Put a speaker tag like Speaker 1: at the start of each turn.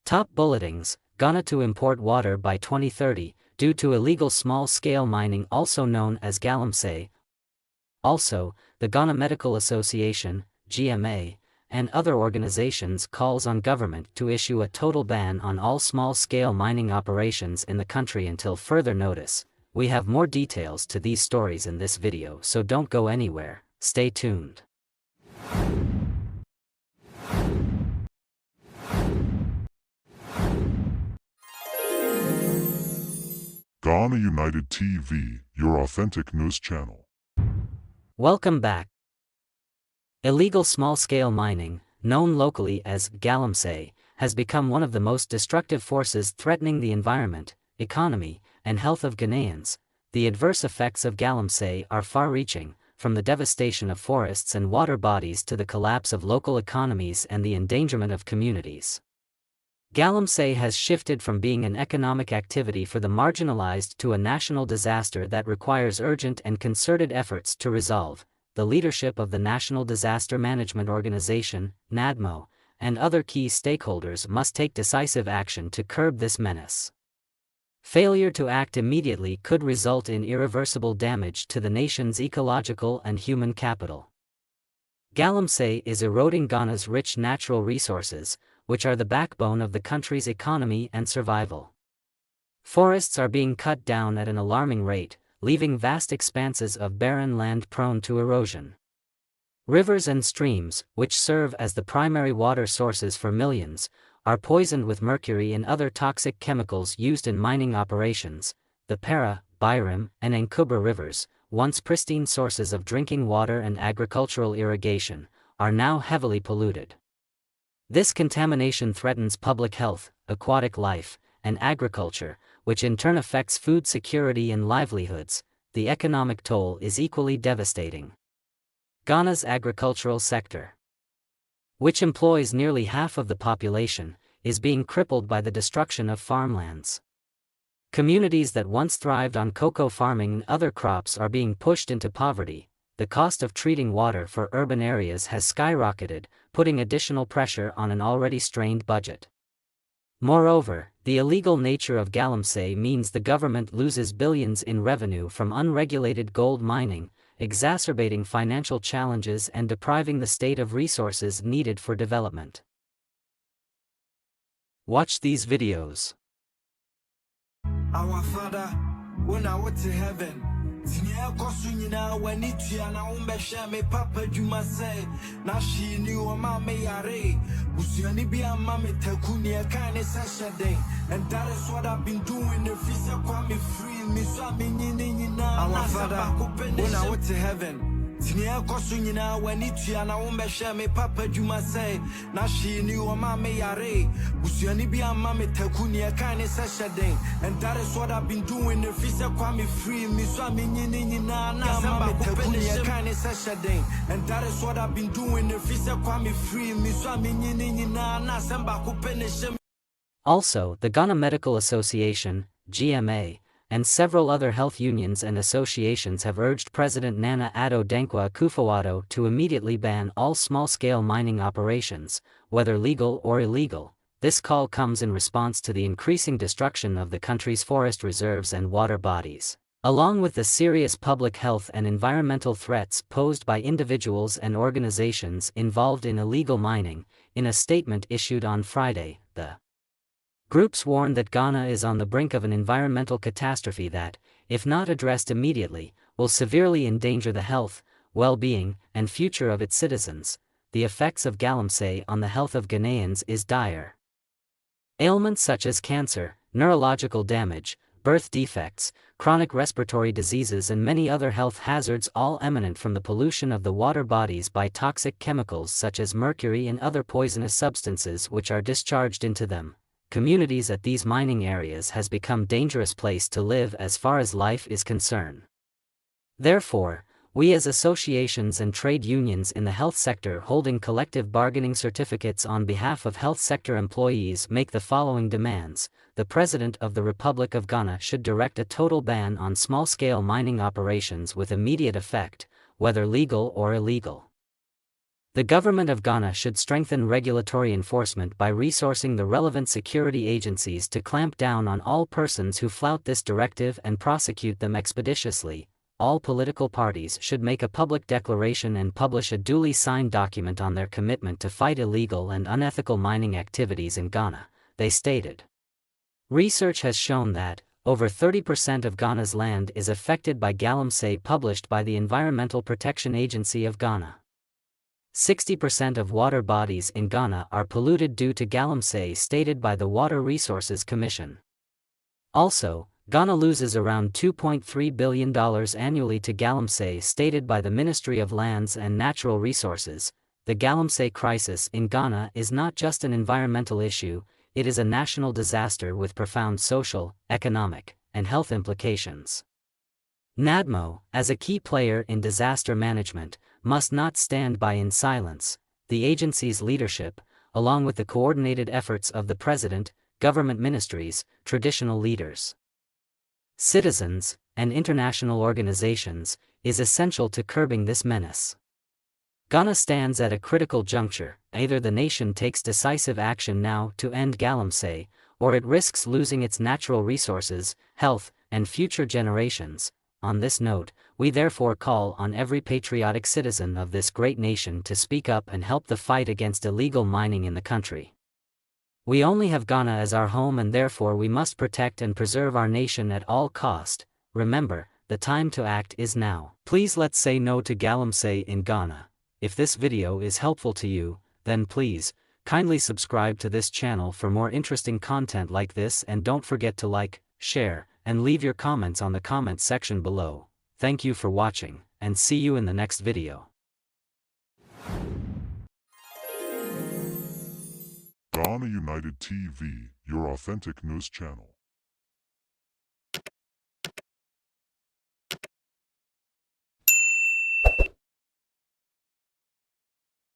Speaker 1: Top bulletins: Ghana to import water by 2030, due to illegal small-scale mining also known as Galamsey. Also, the Ghana Medical Association, GMA, and other organizations calls on government to issue a total ban on all small-scale mining operations in the country until further notice. We have more details to these stories in this video, so don't go anywhere, stay tuned.
Speaker 2: Ghana United TV, your authentic news channel.
Speaker 1: Welcome back. Illegal small-scale mining, known locally as Galamsey, has become one of the most destructive forces threatening the environment, economy, and health of Ghanaians. The adverse effects of Galamsey are far-reaching, from the devastation of forests and water bodies to the collapse of local economies and the endangerment of communities. Galamsey has shifted from being an economic activity for the marginalized to a national disaster that requires urgent and concerted efforts to resolve. The leadership of the National Disaster Management Organization, NADMO, and other key stakeholders must take decisive action to curb this menace. Failure to act immediately could result in irreversible damage to the nation's ecological and human capital. Galamsey is eroding Ghana's rich natural resources, which are the backbone of the country's economy and survival. Forests are being cut down at an alarming rate, leaving vast expanses of barren land prone to erosion. Rivers and streams, which serve as the primary water sources for millions, are poisoned with mercury and other toxic chemicals used in mining operations. The Para, Birim, and Nkuba rivers, once pristine sources of drinking water and agricultural irrigation, are now heavily polluted. This contamination threatens public health, aquatic life, and agriculture, which in turn affects food security and livelihoods. The economic toll is equally devastating. Ghana's agricultural sector, which employs nearly half of the population, is being crippled by the destruction of farmlands. Communities that once thrived on cocoa farming and other crops are being pushed into poverty. The cost of treating water for urban areas has skyrocketed, putting additional pressure on an already strained budget. Moreover, the illegal nature of Galamsey means the government loses billions in revenue from unregulated gold mining, exacerbating financial challenges and depriving the state of resources needed for development. Watch these videos.
Speaker 3: Our Father, when I went to heaven, Tinia Kosunina, when it's Yana Umbesha, me Papa Juma say, now she knew a mamma yare, Busianibia Mammy Takunia kind of Sasha day, and that is what I've been doing. The Fisa Kwame free, Miss Aminina. Our Father, when I went to heaven, Tinia Kosunina, when it's Yana Umbesha, me Papa Juma say, now she knew a mamma yare, Busianibia Mammy Takunia kind of Sasha day, and that is what I've been doing. The Fisa Kwame free, Miss Aminina. And that is what I've been doing. If it's a Kwame free,
Speaker 1: Also, the Ghana Medical Association, GMA, and several other health unions and associations have urged President Nana Addo Dankwa Akufo-Addo to immediately ban all small-scale mining operations, whether legal or illegal. This call comes in response to the increasing destruction of the country's forest reserves and water bodies, along with the serious public health and environmental threats posed by individuals and organizations involved in illegal mining. In a statement issued on Friday, the groups warn that Ghana is on the brink of an environmental catastrophe that, if not addressed immediately, will severely endanger the health, well-being, and future of its citizens. The effects of Galamsey on the health of Ghanaians is dire. Ailments such as cancer, neurological damage, birth defects, chronic respiratory diseases and many other health hazards, all emanent from the pollution of the water bodies by toxic chemicals such as mercury and other poisonous substances which are discharged into them. Communities at these mining areas has become a dangerous place to live as far as life is concerned. Therefore, we as associations and trade unions in the health sector holding collective bargaining certificates on behalf of health sector employees make the following demands. The President of the Republic of Ghana should direct a total ban on small-scale mining operations with immediate effect, whether legal or illegal. The government of Ghana should strengthen regulatory enforcement by resourcing the relevant security agencies to clamp down on all persons who flout this directive and prosecute them expeditiously. All political parties should make a public declaration and publish a duly signed document on their commitment to fight illegal and unethical mining activities in Ghana, they stated. Research has shown that over 30% of Ghana's land is affected by Galamsey, published by the Environmental Protection Agency of Ghana. 60% of water bodies in Ghana are polluted due to Galamsey, stated by the Water Resources Commission. Also, Ghana loses around $2.3 billion annually to Galamsey, stated by the Ministry of Lands and Natural Resources. The Galamsey crisis in Ghana is not just an environmental issue, it is a national disaster with profound social, economic, and health implications. NADMO, as a key player in disaster management, must not stand by in silence. The agency's leadership, along with the coordinated efforts of the President, government ministries, traditional leaders, citizens, and international organizations, is essential to curbing this menace. Ghana stands at a critical juncture. Either the nation takes decisive action now to end Galamsey, or it risks losing its natural resources, health, and future generations. On this note, we therefore call on every patriotic citizen of this great nation to speak up and help the fight against illegal mining in the country. We only have Ghana as our home, and therefore we must protect and preserve our nation at all cost. Remember, the time to act is now. Please let's say no to Galamsey in Ghana. If this video is helpful to you, then please, kindly subscribe to this channel for more interesting content like this, and don't forget to like, share, and leave your comments on the comment section below. Thank you for watching, and see you in the next video.
Speaker 2: Ghana United TV, your authentic news channel.